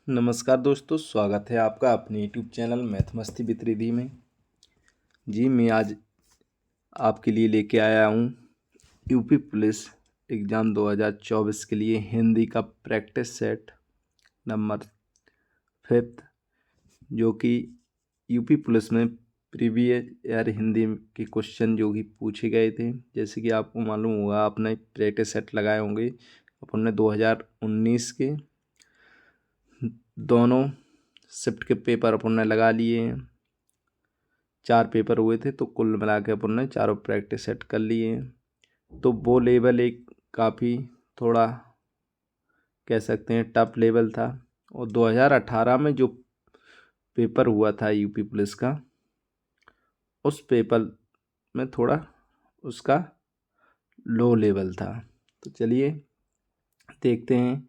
नमस्कार दोस्तों, स्वागत है आपका अपने यूट्यूब चैनल मैथ मस्ती विद रिद्धि में। जी मैं आज आपके लिए लेके आया हूँ यूपी पुलिस एग्ज़ाम 2024 के लिए हिंदी का प्रैक्टिस सेट नंबर 5, जो कि यूपी पुलिस में प्रीवियस ईयर हिंदी के क्वेश्चन जो कि पूछे गए थे। जैसे कि आपको मालूम होगा, आपने प्रैक्टिस सेट लगाए होंगे अपन ने 2019 के दोनों शिफ्ट के पेपर अपन ने लगा लिए हैं। 4 पेपर हुए थे, तो कुल मिला के अपन ने चारों प्रैक्टिस सेट कर लिए हैं। तो वो लेवल एक काफ़ी थोड़ा कह सकते हैं टफ लेवल था। और 2018 में जो पेपर हुआ था यूपी पुलिस का, उस पेपर में थोड़ा उसका लो लेवल था। तो चलिए देखते हैं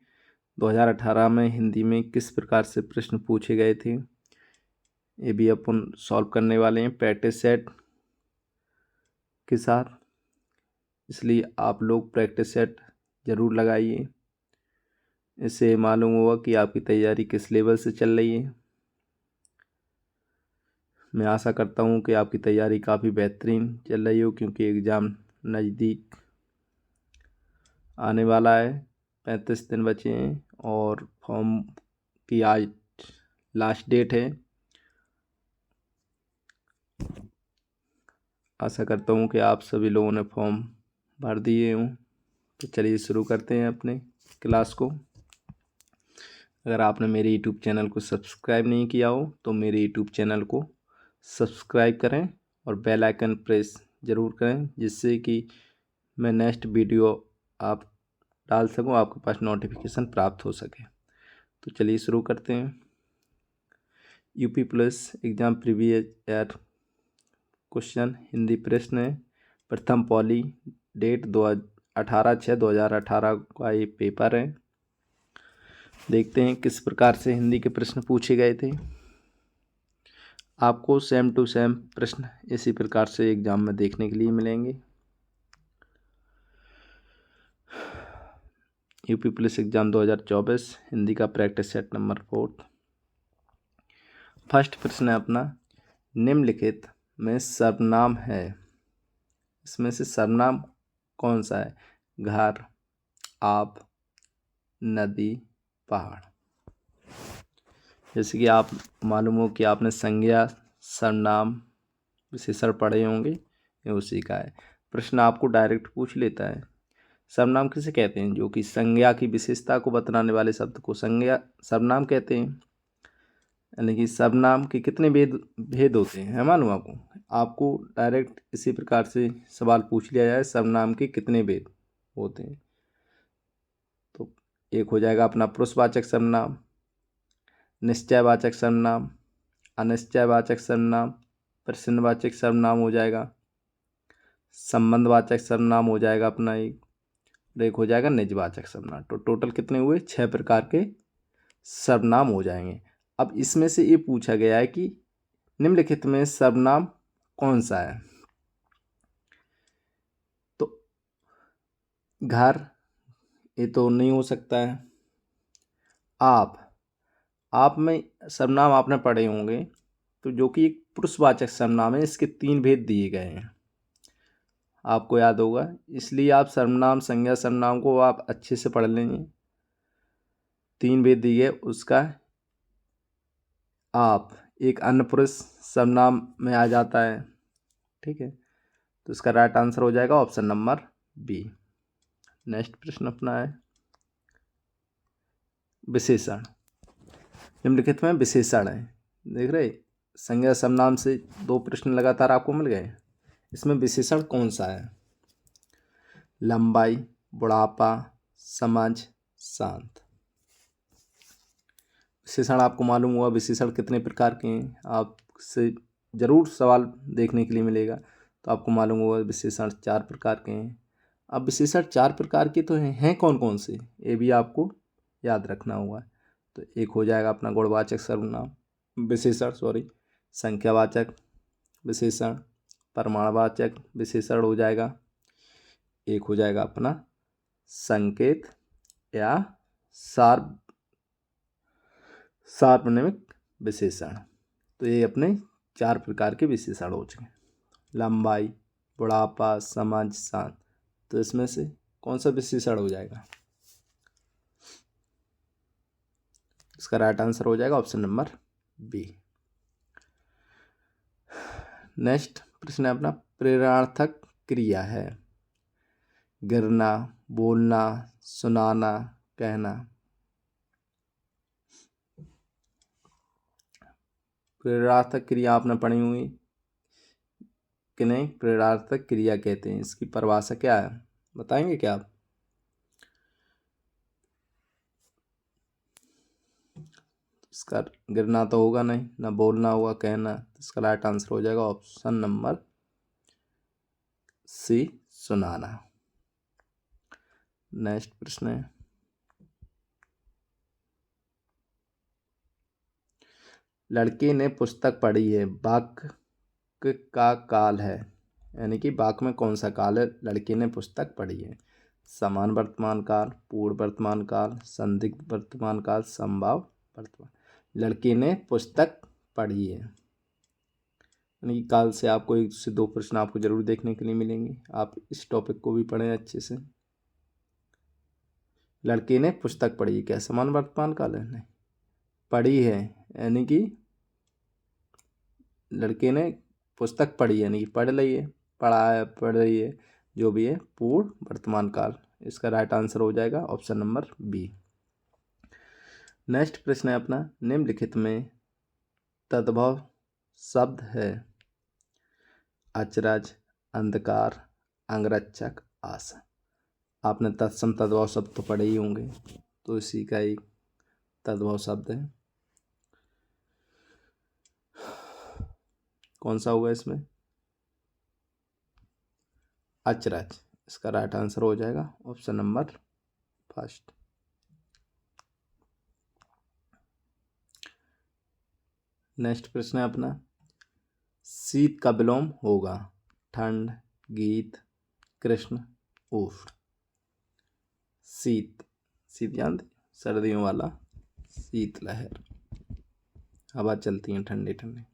2018 में हिंदी में किस प्रकार से प्रश्न पूछे गए थे। ये भी अपन सॉल्व करने वाले हैं प्रैक्टिस सेट के साथ, इसलिए आप लोग प्रैक्टिस सेट ज़रूर लगाइए। इससे मालूम होगा कि आपकी तैयारी किस लेवल से चल रही है। मैं आशा करता हूँ कि आपकी तैयारी काफ़ी बेहतरीन चल रही हो, क्योंकि एग्ज़ाम नज़दीक आने वाला है। 35 दिन बचे हैं और फॉर्म की आज लास्ट डेट है। आशा करता हूँ कि आप सभी लोगों ने फॉर्म भर दिए हों। तो चलिए शुरू करते हैं अपने क्लास को। अगर आपने मेरे यूट्यूब चैनल को सब्सक्राइब नहीं किया हो तो मेरे यूट्यूब चैनल को सब्सक्राइब करें और बेल आइकन प्रेस ज़रूर करें, जिससे कि मैं नेक्स्ट वीडियो आप डाल सकूं, आपके पास नोटिफिकेशन प्राप्त हो सके। तो चलिए शुरू करते हैं। UP police exam previous year question Hindi प्रश्न है। प्रथम पॉली डेट 18/6/2018 का ये पेपर है। देखते हैं किस प्रकार से हिंदी के प्रश्न पूछे गए थे। आपको सेम टू सेम प्रश्न इसी प्रकार से एग्जाम में देखने के लिए मिलेंगे। यूपी पुलिस एग्जाम 2024 हिंदी का प्रैक्टिस सेट नंबर 4। फर्स्ट प्रश्न है अपना, निम्नलिखित में सर्वनाम है, इसमें से सर्वनाम कौन सा है? घर, आप, नदी, पहाड़। जैसे कि आप मालूम हो कि आपने संज्ञा सर्वनाम विशेषण पढ़े होंगे, ये उसी का है। प्रश्न आपको डायरेक्ट पूछ लेता है, सर्वनाम किसे कहते हैं? जो कि संज्ञा की विशेषता को बतलाने वाले शब्द को संज्ञा सर्वनाम कहते हैं। यानी कि सर्वनाम के कितने भेद होते हैं, है मालूम आपको? आपको डायरेक्ट इसी प्रकार से सवाल पूछ लिया जाए, सर्वनाम के कितने भेद होते हैं? तो एक हो जाएगा अपना पुरुषवाचक सर्वनाम, निश्चयवाचक सर्वनाम, अनिश्चयवाचक सर्वनाम, प्रश्नवाचक सर्वनाम हो जाएगा, संबंधवाचक सर्वनाम हो जाएगा अपना एक हो जाएगा निजवाचक सर्वनाम। तो टोटल कितने हुए? 6 प्रकार के सर्वनाम हो जाएंगे। अब इसमें से ये पूछा गया है कि निम्नलिखित में सर्वनाम कौन सा है? तो घर, ये तो नहीं हो सकता है। आप में सर्वनाम आपने पढ़े होंगे, तो जो कि एक पुरुषवाचक सर्वनाम है, इसके 3 भेद दिए गए हैं, आपको याद होगा। इसलिए आप सर्वनाम संज्ञा सर्वनाम को आप अच्छे से पढ़ लेंगे। 3 भेद दिए उसका। आप एक अन्य पुरुष सर्वनाम में आ जाता है, ठीक है। तो इसका राइट आंसर हो जाएगा ऑप्शन नंबर बी। नेक्स्ट प्रश्न अपना है विशेषण। निम्नलिखित में विशेषण है, देख रहे, संज्ञा सर्वनाम से 2 प्रश्न लगातार आपको मिल गए। इसमें विशेषण कौन सा है? लंबाई, बुढ़ापा, समझ, शांत। विशेषण आपको मालूम हुआ विशेषण कितने प्रकार के हैं, आपसे ज़रूर सवाल देखने के लिए मिलेगा। तो आपको मालूम होगा विशेषण 4 प्रकार के हैं। अब विशेषण 4 प्रकार के तो हैं कौन कौन से, ये भी आपको याद रखना होगा। तो एक हो जाएगा अपना गुणवाचक सर्वनाम विशेषण, संख्यावाचक विशेषण, प्रमाणवाचक विशेषण हो जाएगा। एक हो जाएगा अपना संकेत या सार्वनामिक विशेषण। तो ये अपने 4 प्रकार के विशेषण हो चुके। लंबाई, बुढ़ापा, समझ, शांत। तो इसमें से कौन सा विशेषण हो जाएगा? इसका राइट आंसर हो जाएगा ऑप्शन नंबर बी। नेक्स्ट प्रश्न है अपना, प्रेरणार्थक क्रिया है गिरना, बोलना, सुनाना, कहना। प्रेरणार्थक क्रिया आपने पढ़ी हुई कि नहीं? प्रेरणार्थक क्रिया कहते हैं, इसकी परिभाषा क्या है बताएंगे क्या आप? इसका गिरना तो होगा नहीं, ना बोलना होगा, कहना। इसका राइट आंसर हो जाएगा ऑप्शन नंबर सी, सुनाना। नेक्स्ट प्रश्न है, लड़के ने पुस्तक पढ़ी है, वाक्य का काल है, यानी कि वाक्य में कौन सा काल है? लड़के ने पुस्तक पढ़ी है। समान वर्तमान काल, पूर्ण वर्तमान काल, संदिग्ध वर्तमान काल, संभाव वर्तमान। लड़के ने पुस्तक पढ़ी है, यानी कि काल से आपको 1 से 2 प्रश्न आपको जरूर देखने के लिए मिलेंगे। आप इस टॉपिक को भी पढ़ें अच्छे से। लड़के ने पुस्तक पढ़ी है, क्या समान वर्तमान काल है? नहीं, पढ़ी है यानी कि लड़के ने पुस्तक पढ़ी है, यानी कि पढ़ ली है, पढ़ा है, पढ़ रही है, जो भी है पूर्ण वर्तमान काल। इसका राइट आंसर हो जाएगा ऑप्शन नंबर बी। नेक्स्ट प्रश्न है अपना, निम्नलिखित में तद्भव शब्द है अचरज, अंधकार, अंगरक्षक, आशा। आपने तत्सम तद्भव शब्द तो पढ़े ही होंगे, तो इसी का एक तद्भव शब्द है। कौन सा होगा इसमें? अचरज। इसका राइट आंसर हो जाएगा ऑप्शन नंबर फर्स्ट। नेक्स्ट प्रश्न है अपना, शीत का विलोम होगा ठंड, गीत, कृष्ण, उष्ण। शीत, शीत जानते? सर्दियों वाला शीत लहर, हवा चलती है ठंडी ठंडी।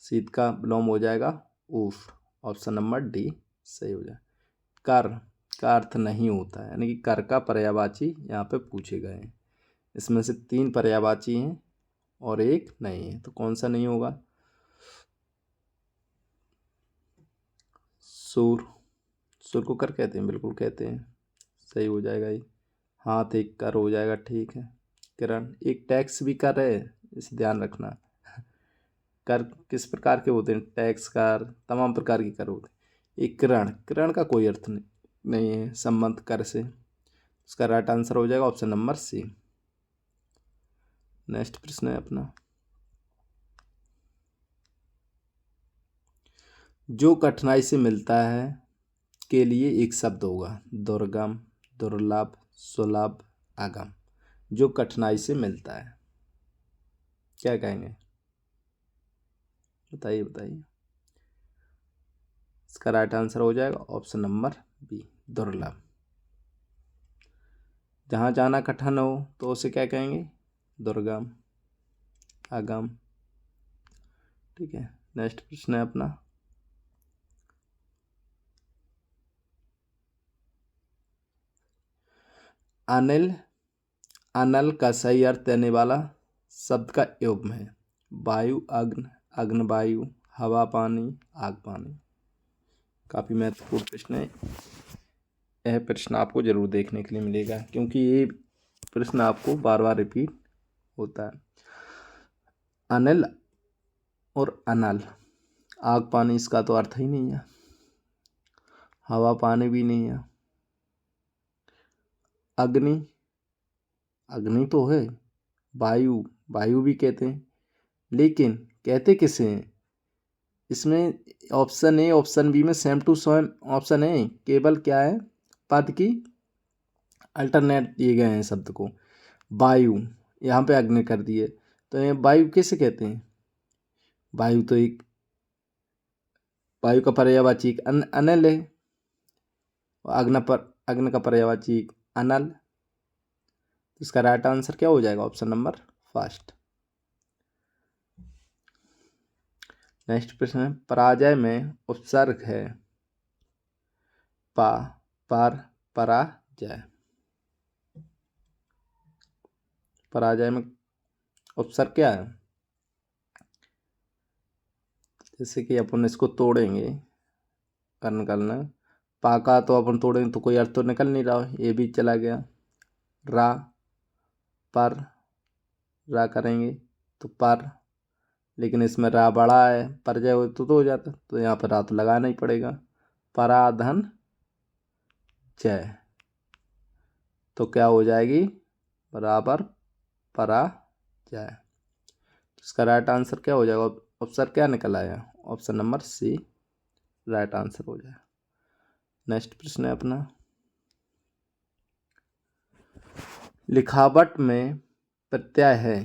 शीत का विलोम हो जाएगा उष्ण, ऑप्शन नंबर डी सही हो जाए। कर का अर्थ नहीं होता है, यानी कि कर का पर्यायवाची यहाँ पे पूछे गए हैं। इसमें से 3 पर्यायवाची हैं और 1 नहीं है, तो कौन सा नहीं होगा? सुर, सुर को कर कहते हैं, बिल्कुल कहते हैं, सही हो जाएगा ये। हाथ एक कर हो जाएगा, ठीक है। किरण एक टैक्स भी कर है, इसे ध्यान रखना। कर किस प्रकार के होते हैं? टैक्स कर, तमाम प्रकार के कर होते हैं। एक किरण, किरण का कोई अर्थ नहीं है संबंध कर से। उसका राइट आंसर हो जाएगा ऑप्शन नंबर सी। नेक्स्ट प्रश्न है अपना, जो कठिनाई से मिलता है के लिए एक शब्द होगा दुर्गम, दुर्लभ, सुलभ, आगम। जो कठिनाई से मिलता है, क्या कहेंगे? बताइए बताइए। इसका राइट आंसर हो जाएगा ऑप्शन नंबर बी, दुर्लभ। जहाँ जाना कठिन हो तो उसे क्या कहेंगे? दुर्गम, आगम, ठीक है। नेक्स्ट प्रश्न है अपना, अनिल, अनल का सही अर्थ देने वाला शब्द का युग्म है वायु, अग्नि, अग्नि वायु, हवा पानी, आग पानी। काफ़ी महत्वपूर्ण प्रश्न है, यह प्रश्न आपको जरूर देखने के लिए मिलेगा, क्योंकि ये प्रश्न आपको बार बार रिपीट होता है। अनिल और अनल, आग पानी इसका तो अर्थ ही नहीं है, हवा पानी भी नहीं है, अग्नि, अग्नि तो है, वायु, वायु भी कहते हैं, लेकिन कहते किसे हैं? इसमें ऑप्शन ए ऑप्शन बी में सेम टू सेम ऑप्शन है, केवल क्या है पद की अल्टरनेट दिए गए हैं शब्द को। वायु, यहाँ पे अग्नि कर दिए, तो ये वायु किसे कहते हैं? वायु तो एक, वायु का पर्यायवाची एक अनल है, अग्नि का पर्यायवाची अनल। इसका राइट आंसर क्या हो जाएगा? Option number first. नेक्स्ट प्रश्न है, पराजय में उपसर्ग है पा, पर, पराजय। पराजय में उपसर्ग क्या है? जैसे कि अपन इसको तोड़ेंगे, कर्ण करना, पा का तो अपन तोड़ेंगे तो कोई अर्थ तो निकल नहीं रहा, ये भी चला गया। रा, पर, रा करेंगे तो पर, लेकिन इसमें रा बड़ा है, परजय हो तो हो जाता, तो यहाँ पर रा तो लगाना ही पड़ेगा। पराधन जय, तो क्या हो जाएगी? बराबर पराजय। इसका राइट आंसर क्या हो जाएगा? ऑप्शन क्या निकल आया? Option number C right answer हो जाएगा। नेक्स्ट प्रश्न है अपना, लिखावट में प्रत्यय है।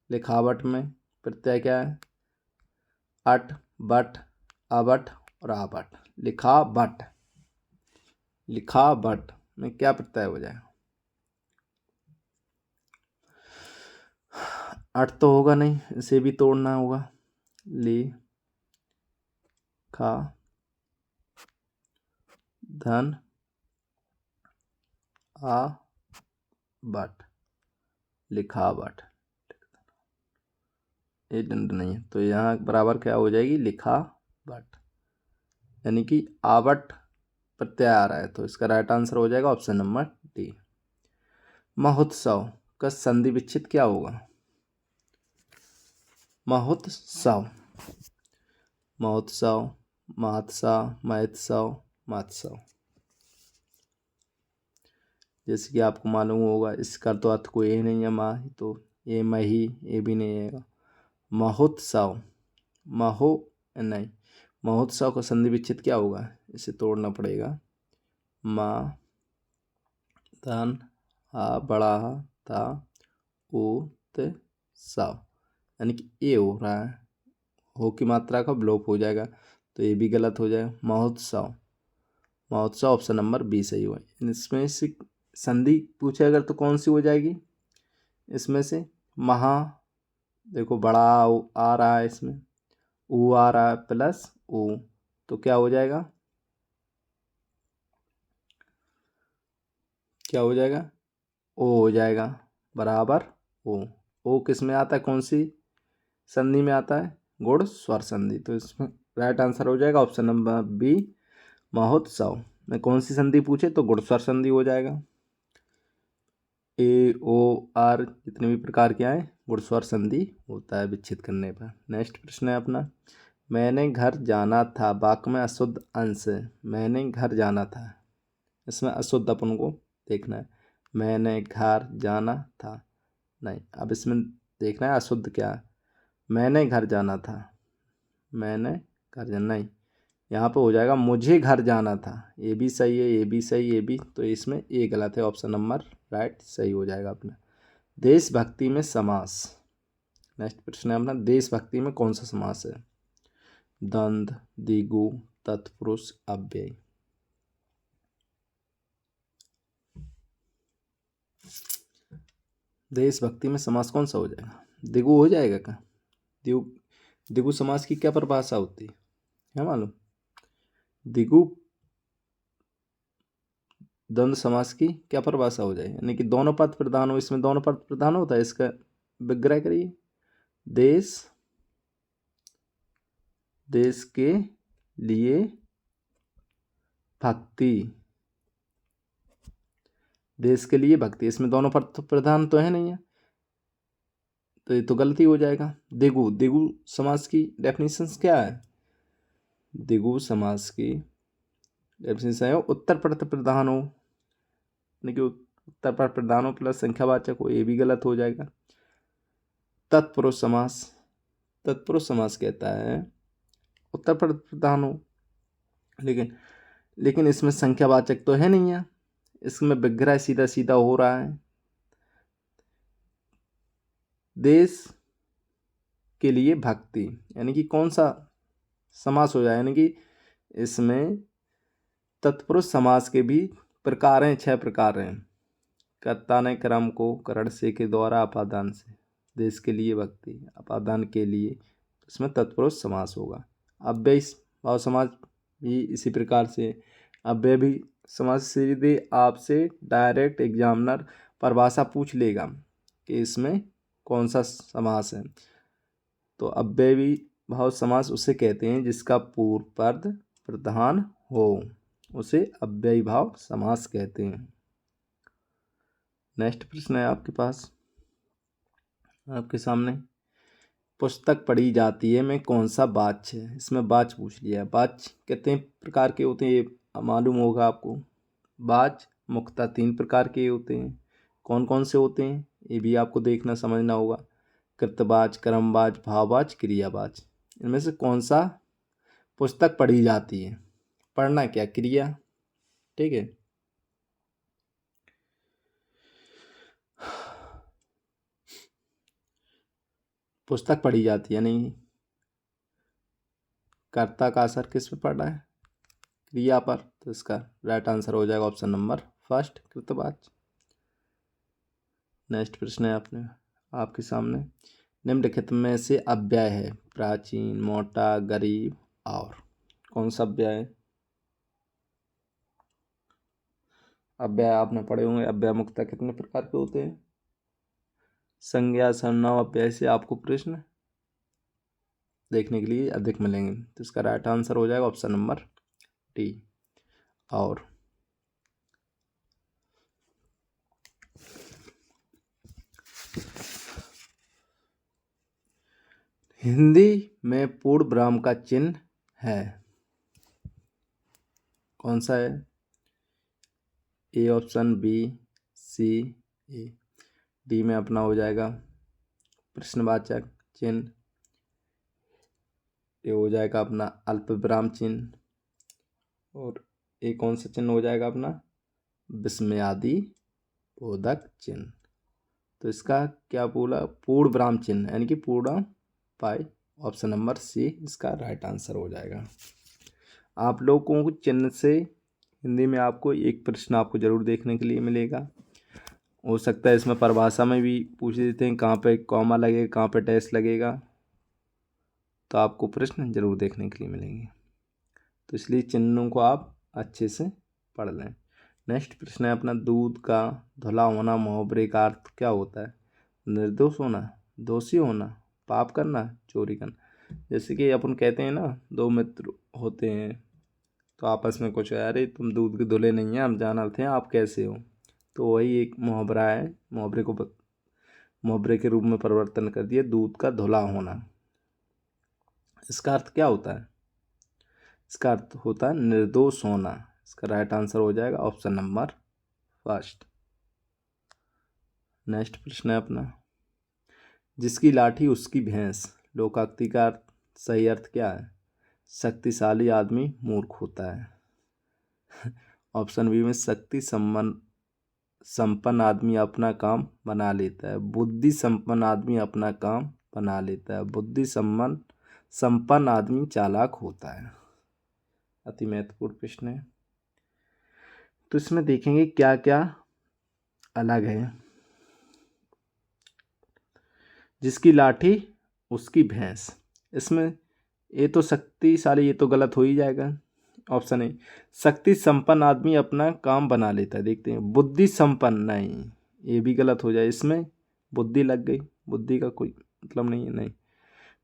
लिखावट में प्रत्यय क्या है? अट, बट, अबट और आबट। लिखावट, लिखावट में क्या प्रत्यय हो जाएगा? अट तो होगा नहीं, इसे भी तोड़ना होगा। ली, खा, धन, आ, बट, लिखावट। ये दंड नहीं है, तो यहाँ बराबर क्या हो जाएगी? लिखावट, यानी कि आवट प्रत्यय आ रहा है, तो इसका राइट आंसर हो जाएगा ऑप्शन नंबर डी। महोत्सव का संधि विच्छेद क्या होगा? महोत्सव, महोत्सव, महोत्सव, महोत्सव, महोत्सव। जैसे कि आपको मालूम होगा, इसका तो अर्थ कोई ही नहीं है, माँ, तो ये मही, ये भी नहीं है। महोत्सव, महो नहीं, महोत्सव का संधि विच्छेद क्या होगा? इसे तोड़ना पड़ेगा। माँ, धन, हा बड़ा हा, था, उ, ते, साव, यानी कि ये हो रहा है, हो की मात्रा का ब्लोप हो जाएगा, तो ये भी गलत हो जाएगा। महोत्सव, महोत्सव ऑप्शन नंबर बी सही हुआ। इसमें से संधि पूछे अगर तो कौन सी हो जाएगी? इसमें से महा, देखो बड़ा आ रहा है, इसमें ऊ आ रहा है प्लस ऊ, तो क्या हो जाएगा? क्या हो जाएगा? ओ हो जाएगा, बराबर ओ। ओ किस में आता है? कौन सी संधि में आता है? गुण स्वर संधि, तो इसमें राइट आंसर हो जाएगा ऑप्शन नंबर बी, महोत्सव में कौन सी संधि पूछे तो गुण स्वर संधि हो जाएगा। ए, ओ, आर जितने भी प्रकार के आए, गुण स्वर संधि होता है विच्छेद करने पर। नेक्स्ट प्रश्न है अपना, मैंने घर जाना था, वाक्य में अशुद्ध अंश है। मैंने घर जाना था, इसमें अशुद्ध अपन को देखना है। मैंने घर जाना था, नहीं, अब इसमें देखना है अशुद्ध क्या है। मैंने घर जाना था, मैंने घर जाना नहीं, यहाँ पे हो जाएगा मुझे घर जाना था। ये भी सही है, ये भी सही, ये भी, तो इसमें ये गलत है, ऑप्शन नंबर राइट सही हो जाएगा अपना। देशभक्ति में समास। नेक्स्ट प्रश्न है अपना, देशभक्ति में कौन सा समास है? द्वंद्व, द्विगु, तत्पुरुष, अव्यय। देशभक्ति में समास कौन सा हो जाएगा? द्विगु हो जाएगा क्या? द्विगु, द्विगु समास की क्या परिभाषा होती है मालूम? द्विगु द्वंद्व समास की क्या परिभाषा हो जाए? यानी कि दोनों पद प्रधान हो, इसमें दोनों पद प्रधान होता है। इसका विग्रह करिए, देश, देश के लिए भक्ति, देश के लिए भक्ति, इसमें दोनों पद तो प्रधान तो है नहीं है, तो ये तो गलती हो जाएगा। द्विगु, द्विगु समास की डेफिनेशन क्या है? द्विगु समास की डेफिनेशन है उत्तर पद प्रधान हो, यानी कि उत्तर पद प्रधान हो प्लस संख्यावाचक हो, ये भी गलत हो जाएगा। तत्पुरुष समास, तत्पुरुष समास कहता है उत्तर पद प्रधान हो, लेकिन इसमें संख्यावाचक तो है नहीं है, इसमें विग्रह सीधा सीधा हो रहा है। देश के लिए भक्ति, यानी कि कौन सा समास हो जाए? यानी कि इसमें तत्पुरुष समास के भी प्रकार हैं, 6 प्रकार हैं। कर्ता ने क्रम को करण से के द्वारा अपादान से, देश के लिए भक्ति अपादान के लिए, इसमें तत्पुरुष समास होगा। अव्ययी भाव समास भी इसी प्रकार से, अव्ययी समास सीधे आपसे डायरेक्ट एग्जामिनर परिभाषा पूछ लेगा कि इसमें कौन सा समास है। तो अव्ययी भाव समास उसे कहते हैं जिसका पूर्व पद प्रधान हो, उसे अव्ययी भाव समास कहते हैं। नेक्स्ट प्रश्न है आपके पास, आपके सामने, पुस्तक पढ़ी जाती है में कौन सा वाच्य है। इसमें वाच्य पूछ लिया है। वाच्य कितने प्रकार के होते हैं ये मालूम होगा आपको। वाच्य मुख्यतः 3 प्रकार के होते हैं। कौन कौन से होते हैं ये भी आपको देखना समझना होगा। कृतवाच्य, कर्मवाच्य, भाववाच्य, क्रियावाच्य। इनमें से कौन सा पुस्तक पढ़ी जाती है, पढ़ना क्या क्रिया, ठीक है। पुस्तक पढ़ी जाती है यानी कर्ता का असर किस पे पड़ रहा है, क्रिया पर। तो इसका राइट आंसर हो जाएगा ऑप्शन नंबर फर्स्ट, कृतवाच्य। नेक्स्ट प्रश्न है आपके सामने, निम्नलिखित में से अव्यय है प्राचीन, मोटा, गरीब और, कौन सा अव्यय है। अव्यय आपने पढ़े होंगे, अव्यय मुख्यतः कितने प्रकार के होते हैं। संज्ञा, सर्वनाम, अव्यय से आपको प्रश्न देखने के लिए अधिक मिलेंगे। तो इसका राइट आंसर हो जाएगा ऑप्शन नंबर डी और। हिंदी में पूर्ण विराम का चिन्ह है, कौन सा है। A option, B, C, A. D में अपना हो जाएगा प्रश्नवाचक चिन्ह, ये हो जाएगा अपना अल्प विराम चिन्ह, और ये कौन सा चिन्ह हो जाएगा अपना विस्मयादि बोधक चिन्ह। तो इसका क्या बोला, पूर्ण विराम चिन्ह यानी कि पूर्ण पाई, ऑप्शन नंबर सी इसका राइट आंसर हो जाएगा। आप लोगों को चिन्ह से हिंदी में आपको एक प्रश्न आपको जरूर देखने के लिए मिलेगा। हो सकता है इसमें परिभाषा में भी पूछ देते हैं कहाँ पे कॉमा लगेगा, कहाँ पे डैश लगेगा, तो आपको प्रश्न जरूर देखने के लिए मिलेंगे। तो इसलिए चिन्हों को आप अच्छे से पढ़ लें। नेक्स्ट प्रश्न है अपना, दूध का धुला होना मुहावरे का अर्थ क्या होता है। निर्दोष होना, दोषी होना, पाप करना, चोरी करना। जैसे कि अपन कहते हैं ना, 2 मित्र होते हैं तो आपस में कुछ, अरे तुम दूध के धुले नहीं हैं, हम जानते हैं आप कैसे हो। तो वही एक मुहावरा है, मुहावरे के रूप में परिवर्तन कर दिया, दूध का धुला होना। इसका अर्थ क्या होता है, इसका अर्थ होता है निर्दोष होना। इसका राइट आंसर हो जाएगा ऑप्शन नंबर फर्स्ट। नेक्स्ट प्रश्न है अपना, जिसकी लाठी उसकी भैंस, लोकोक्ति का सही अर्थ क्या है। शक्तिशाली आदमी मूर्ख होता है। ऑप्शन बी में शक्ति संपन्न आदमी अपना काम बना लेता है, बुद्धि संपन्न आदमी अपना काम बना लेता है, बुद्धि संपन्न आदमी चालाक होता है। अति महत्वपूर्ण प्रश्न है। तो इसमें देखेंगे क्या क्या अलग है। जिसकी लाठी उसकी भैंस, इसमें ये तो शक्तिशाली, ये तो गलत हो ही जाएगा। ऑप्शन ए शक्ति संपन्न आदमी अपना काम बना लेता है। देखते हैं बुद्धि संपन्न, नहीं ये भी गलत हो जाए, इसमें बुद्धि लग गई, बुद्धि का कोई मतलब नहीं है, नहीं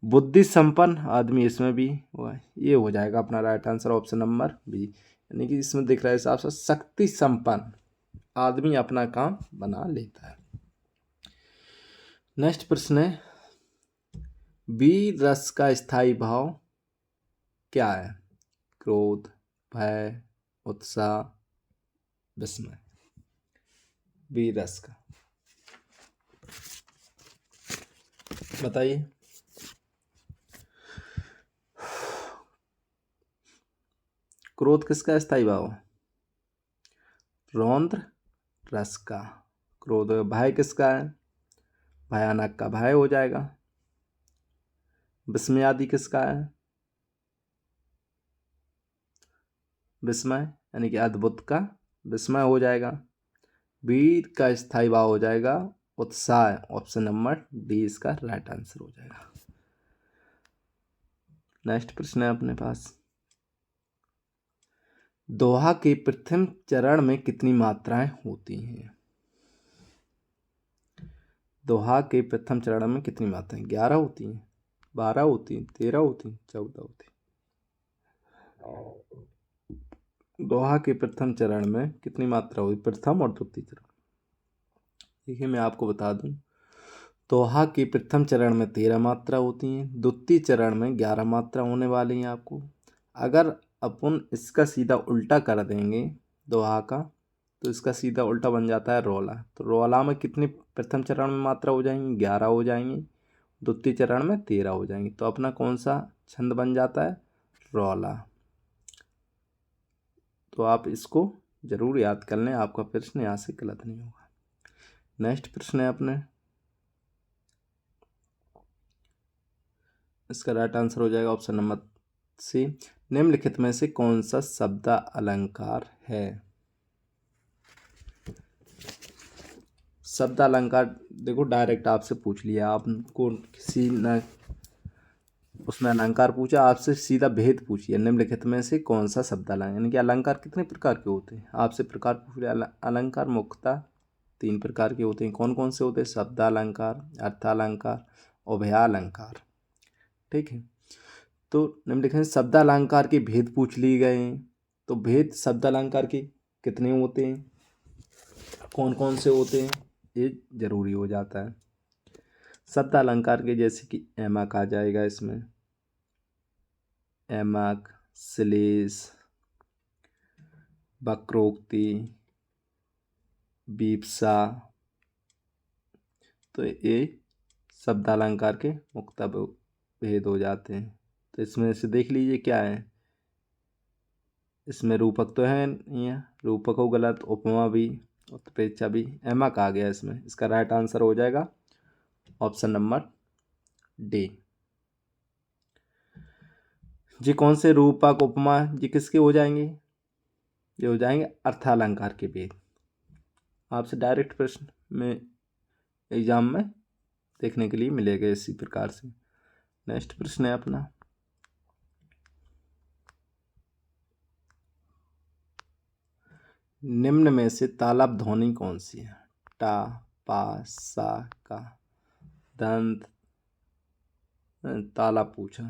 बुद्धि संपन्न आदमी इसमें भी हुआ है, ये हो जाएगा अपना right answer option number B. यानी कि इसमें दिख रहा है हिसाब से शक्ति संपन्न आदमी अपना काम बना लेता है। नेक्स्ट प्रश्न है, वीर रस का स्थायी भाव क्या है। क्रोध, भय, उत्साह, विस्मय। वीर रस का बताइए। क्रोध किसका स्थायी भाव है, रौद्र रस का क्रोध। भय किसका है, भयानक का भय हो जाएगा। विस्मय आदि किसका है, विस्मय यानी कि अद्भुत का विस्मय हो जाएगा। वीर का स्थायी भाव हो जाएगा उत्साह। ऑप्शन नंबर डी इसका राइट आंसर हो जाएगा। नेक्स्ट प्रश्न है अपने पास, दोहा के प्रथम चरण में कितनी मात्राएं होती हैं? दोहा के प्रथम चरण में कितनी मात्राएं? 11 होती हैं, 12 होती हैं, 13 होती हैं, 14 होती हैं। दोहा के प्रथम चरण में कितनी मात्रा हुई? प्रथम और द्वितीय चरण। देखिए मैं आपको बता दूं, दोहा के प्रथम चरण में 13 मात्रा होती हैं, द्वितीय चरण में 11 मात्रा होने वाली हैं आपको। अगर अपन इसका सीधा उल्टा कर देंगे दोहा का, तो इसका सीधा उल्टा बन जाता है रोला। तो रोला में कितनी प्रथम चरण में मात्रा हो जाएंगी? 11 हो जाएंगी, द्वितीय चरण में 13 हो जाएंगी। तो अपना कौन सा छंद बन जाता है? रोला। तो आप इसको जरूर याद कर लें, आपका प्रश्न यहाँ से गलत नहीं होगा। नेक्स्ट प्रश्न है अपने, इसका राइट आंसर हो जाएगा ऑप्शन नंबर सी। निम्नलिखित में से कौन सा शब्द अलंकार है? शब्द अलंकार देखो डायरेक्ट आपसे पूछ लिया, आपको किसी न उसमें अलंकार पूछा, आपसे सीधा भेद पूछिए। निम्नलिखित में से कौन सा शब्द अलंकार, यानी कि अलंकार कितने प्रकार के होते हैं? आपसे प्रकार पूछ लिया। अलंकार मुख्यतः 3 प्रकार के होते हैं। कौन कौन से होते हैं? शब्द अलंकार, अर्थालंकार, उभयालंकार। ठीक है, तो निम्नलिखित में शब्द अलंकार के भेद पूछ लिए गए हैं। तो भेद शब्द अलंकार के कितने होते हैं, कौन कौन से होते हैं, ये जरूरी हो जाता है। शब्द अलंकार के जैसे कि एमक आ जाएगा इसमें, एमक, श्लेष, वक्रोक्ति, विवक्षा। तो ये शब्द अलंकार के मुख्य भेद हो जाते हैं। तो इसमें से देख लीजिए क्या है, इसमें रूपक तो है नहीं है, रूपक हो गलत, उपमा भी, उत्प्रेक्षा भी, एमक आ गया इसमें। इसका राइट आंसर हो जाएगा ऑप्शन नंबर डी। जी कौन से रूपक उपमा जी किसके हो जाएंगे? ये हो जाएंगे अर्थालंकार के भेद। आपसे डायरेक्ट प्रश्न में एग्जाम में देखने के लिए मिलेगा इसी प्रकार से। नेक्स्ट प्रश्न है अपना, निम्न में से तालव्य ध्वनि कौन सी है? टा, पा, सा, का। दंत तालाब पूछा,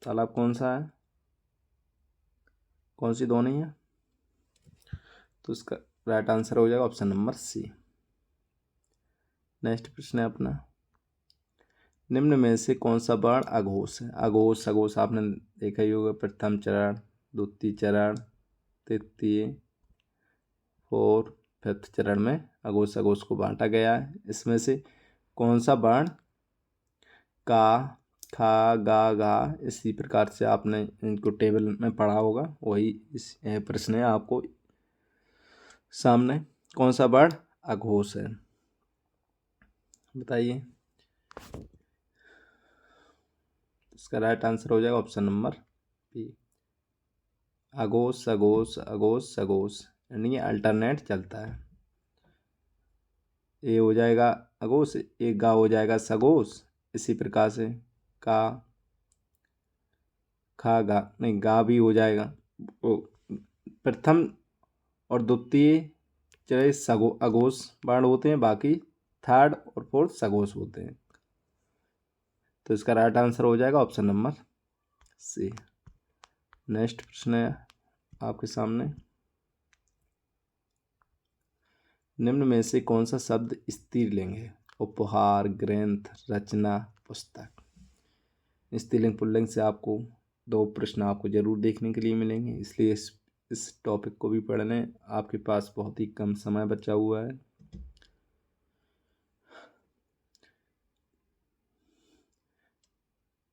तालाब कौन सा है, कौन सी ध्वनि है? तो इसका राइट आंसर हो जाएगा ऑप्शन नंबर सी। नेक्स्ट प्रश्न है अपना, निम्न में से कौन सा वर्ण अघोष है? अघोष अघोष आपने देखा ही होगा, प्रथम चरण, द्वितीय चरण, तृतीय, फोर्थ, फिफ्थ चरण में अघोष अघोष को बांटा गया है। इसमें से कौन सा वर्ण का, खा, गा, गा, इसी प्रकार से आपने इनको टेबल में पढ़ा होगा, वही इस प्रश्न है आपको सामने। कौन सा वर्ण अघोष है बताइए? इसका राइट आंसर हो जाएगा ऑप्शन नंबर बी, अघोष अघोष अघोष अघोष, यानी अल्टरनेट चलता है। ए हो जाएगा अघोष, एक गा हो जाएगा सघोष, इसी प्रकार से का, खा, गा, नहीं गा भी हो जाएगा। प्रथम और द्वितीय चले अघोष वर्ण होते हैं, बाकी थर्ड और फोर्थ सघोष होते हैं। तो इसका राइट आंसर हो जाएगा ऑप्शन नंबर सी। नेक्स्ट प्रश्न है आपके सामने, निम्न में से कौन सा शब्द स्त्रीलिंग है? उपहार, ग्रंथ, रचना, पुस्तक। स्त्रीलिंग पुल्लिंग से आपको 2 प्रश्न आपको जरूर देखने के लिए मिलेंगे, इसलिए इस टॉपिक को भी पढ़ लें, आपके पास बहुत ही कम समय बचा हुआ है।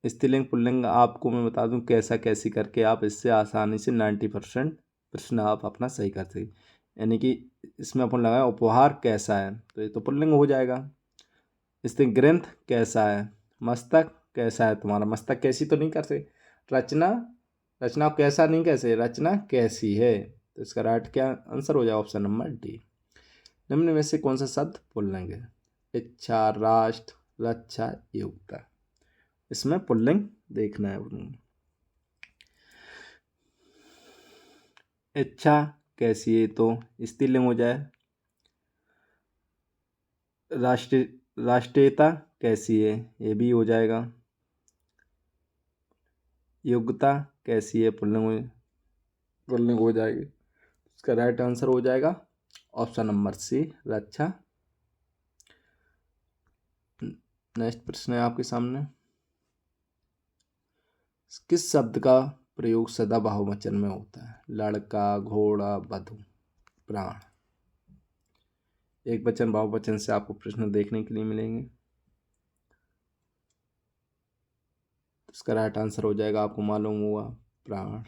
स्त्रीलिंग पुल्लिंग आपको मैं बता दूं कैसा कैसी करके आप इससे आसानी से 90% प्रश्न आप अपना सही कर सकते। यानी कि इसमें अपन लगाए उपहार कैसा है, तो ये तो पुल्लिंग हो जाएगा। इससे ग्रंथ कैसा है, मस्तक कैसा है तुम्हारा, मस्तक कैसी तो नहीं कर सकते। रचना, रचना कैसा नहीं कैसे, रचना कैसी है। तो इसका राइट क्या आंसर हो जाएगा ऑप्शन नंबर डी। निम्न में से कौन सा शब्द पुल्लिंग है? इच्छा, राष्ट्र, रक्षा, योग्यता। इसमें पुल्लिंग देखना है अपने। इच्छा कैसी है तो स्त्रीलिंग हो जाए। राष्ट्रीयता कैसी है, ये भी हो जाएगा। योग्यता कैसी है, पुल्लिंग हो जाएगी। इसका राइट आंसर हो जाएगा ऑप्शन नंबर सी, रक्षा। नेक्स्ट प्रश्न है आपके सामने। किस शब्द का प्रयोग सदा बहुवचन में होता है? लड़का, घोड़ा, वधु, प्राण। एक वचन बहुवचन से आपको प्रश्न देखने के लिए मिलेंगे। इसका राइट आंसर हो जाएगा, आपको मालूम हुआ, प्राण।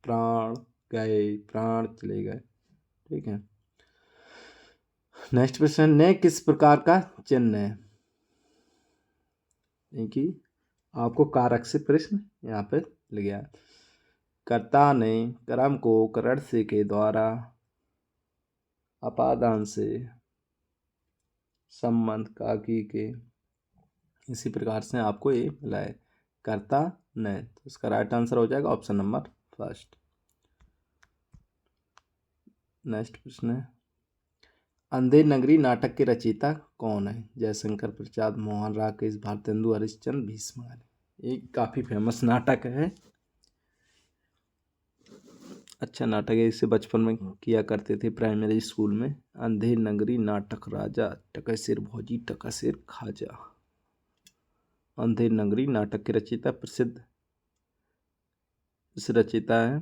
प्राण गए, प्राण चले गए। ठीक है। नेक्स्ट प्रश्न, ने किस प्रकार का चिन्ह है? कि आपको कारक से प्रश्न यहाँ पे लिख गया। कर्ता ने कर्म को करण से के द्वारा अपादान से संबंध का की के, इसी प्रकार से आपको ये मिला है, कर्ता ने। तो इसका राइट आंसर हो जाएगा ऑप्शन नंबर फर्स्ट। नेक्स्ट प्रश्न है, अंधेर नगरी नाटक के रचयिता कौन है? जयशंकर प्रसाद, मोहन, राकेश, भारतेंदु हरिश्चंद्र, भीष्म। एक काफी फेमस नाटक है, अच्छा नाटक है, इसे बचपन में किया करते थे प्राइमरी स्कूल में। अंधेर नगरी नाटक राजा, टका सिर भौजी, टका सिर खाजा। अंधेर नगरी नाटक के रचयिता प्रसिद्ध इस रचयिता है।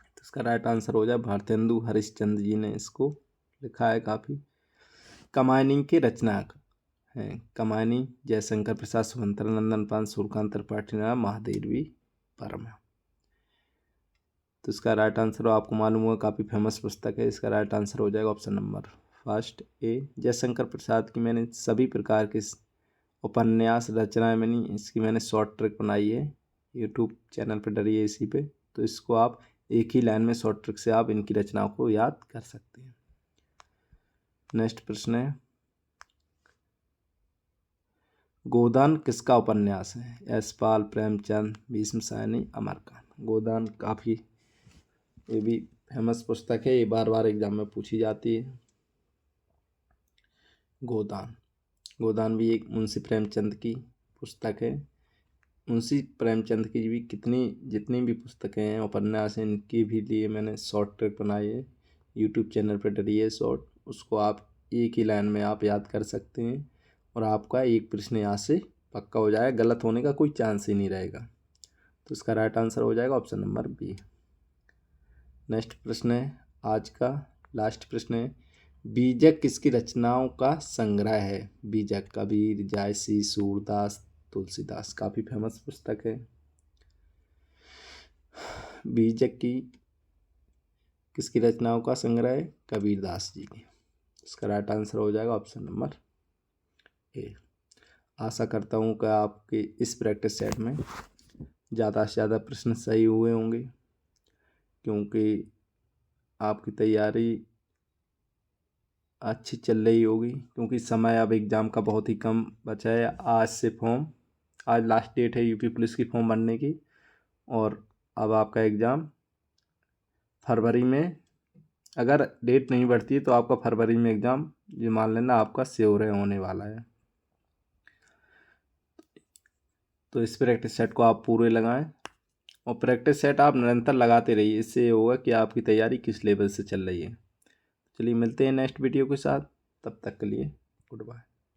तो इसका राइट आंसर हो जाए भारतेंदु हरिश्चंद्र जी ने इसको लिखा है। काफी कमायनी के रचनाक हैं। कमायनी जयशंकर प्रसाद, सुभंतर नंदन पान, सूर्यकांत त्रिपाठी, महादेवी वर्मा। तो इसका राइट आंसर आपको मालूम होगा, काफ़ी फेमस पुस्तक है। इसका राइट आंसर हो जाएगा option number first A. Jaishankar Prasad की मैंने सभी प्रकार के उपन्यास रचनाएं इसकी मैंने शॉर्ट ट्रिक बनाई है, यूट्यूब चैनल पर डली है इसी पे। तो इसको आप एक ही लाइन में शॉर्ट ट्रिक से आप इनकी रचनाओं को याद कर सकते हैं। नेक्स्ट प्रश्न है, गोदान किसका उपन्यास है? यशपाल, प्रेमचंद, भीष्म सायनी, अमरकांत। गोदान काफ़ी ये भी फेमस पुस्तक है, ये बार बार एग्जाम में पूछी जाती है। गोदान भी एक मुंशी प्रेमचंद की पुस्तक है। मुंशी प्रेमचंद की भी जितनी भी पुस्तकें हैं, उपन्यास हैं, इनकी भी लिए मैंने शॉर्ट ट्रिक बनाई है, यूट्यूब चैनल पर डली है शॉर्ट। उसको आप एक ही लाइन में आप याद कर सकते हैं और आपका एक प्रश्न यहाँ से पक्का हो जाएगा, गलत होने का कोई चांस ही नहीं रहेगा। तो इसका राइट आंसर हो जाएगा ऑप्शन नंबर बी। नेक्स्ट प्रश्न है, आज का लास्ट प्रश्न है, बीजक किसकी रचनाओं का संग्रह है? बीजक कबीर, जायसी, सूरदास, तुलसीदास। काफ़ी फेमस पुस्तक है। बीजक किसकी रचनाओं का संग्रह है? कबीरदास जी की। इसका राइट आंसर हो जाएगा ऑप्शन नंबर ए। आशा करता हूँ कि आपके इस प्रैक्टिस सेट में ज़्यादा से ज़्यादा प्रश्न सही हुए होंगे, क्योंकि आपकी तैयारी अच्छी चल रही होगी, क्योंकि समय अब एग्ज़ाम का बहुत ही कम बचा है। आज लास्ट डेट है यूपी पुलिस की फॉर्म भरने की, और अब आपका एग्ज़ाम फरवरी में, अगर डेट नहीं बढ़ती है तो आपका फरवरी में एग्ज़ाम ये मान लेना आपका श्योर होने वाला है। तो इस प्रैक्टिस सेट को आप पूरे लगाएं और प्रैक्टिस सेट आप निरंतर लगाते रहिए। इससे ये होगा कि आपकी तैयारी किस लेवल से चल रही है। चलिए मिलते हैं नेक्स्ट वीडियो के साथ, तब तक के लिए गुड बाय।